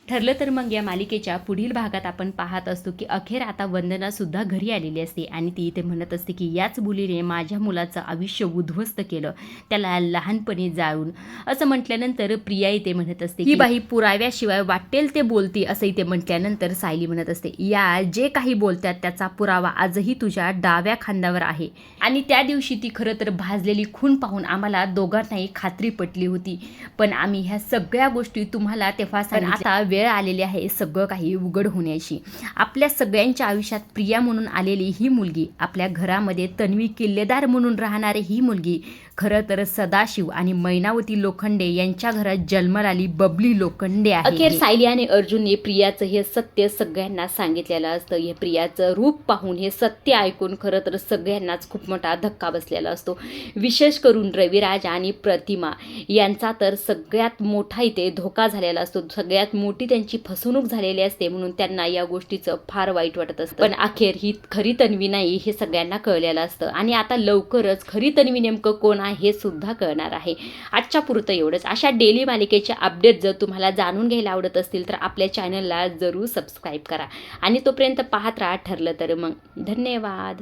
ठरलं तर मग या मालिकेच्या पुढील भागात आपण पाहत असतो की अखेर आता वंदना सुद्धा घरी आलेली असते आणि ती इथे म्हणत असते की याच मुलीने माझ्या मुलाचं आयुष्य उद्ध्वस्त केलं, त्याला लहानपणी जाळून. असं म्हटल्यानंतर प्रिया इथे म्हणत असते ही बाई पुराव्याशिवाय वाटेल ते बोलती. असं इथे म्हटल्यानंतर सायली म्हणत असते या जे काही बोलतात त्याचा पुरावा आजही तुझ्या डाव्या खांद्यावर आहे. आणि त्या दिवशी ती खरं तर भाजलेली खून पाहून आम्हाला दोघांनाही खात्री पटली होती, पण आम्ही ह्या सगळ्या गोष्टी तुम्हाला तेव्हा सांगितल्या. आता वेळ आलेली आहे सगळं काही उघड होण्याची. आपल्या सगळ्यांच्या आयुष्यात प्रिया म्हणून आलेली ही मुलगी, आपल्या घरामध्ये तन्वी किल्लेदार म्हणून राहणारी ही मुलगी खरं तर सदाशिव आणि मैनावती लोखंडे यांच्या घरात जन्माला आली बबली लोखंडे आहे. अखेर सायली आणि अर्जुनने प्रियाचं हे सत्य सगळ्यांना सांगितलेलं असतं. हे प्रियाचं रूप पाहून, हे सत्य ऐकून खरं तर सगळ्यांनाच खूप मोठा धक्का बसलेला असतो. विशेष करून रविराज आणि प्रतिमा यांचा तर सगळ्यात मोठा इथे धोका झालेला असतो. सगळ्यात मोठी त्यांची फसवणूक झालेली असते, म्हणून त्यांना या गोष्टीचं फार वाईट वाटत असतं. पण अखेर ही खरी तन्वी नाही हे सगळ्यांना कळलेलं असतं आणि आता लवकरच खरी तन्वी नेमकं कोण आहे हे सुद्धा कळणार आहे. आजच्या पुरतं एवढंच. अशा डेली मालिकेचे अपडेट जर तुम्हाला जाणून घ्यायला आवडत असतील तर आपल्या चॅनलला जरूर सबस्क्राईब करा आणि तोपर्यंत पाहत राहा ठरलं तर मग. धन्यवाद.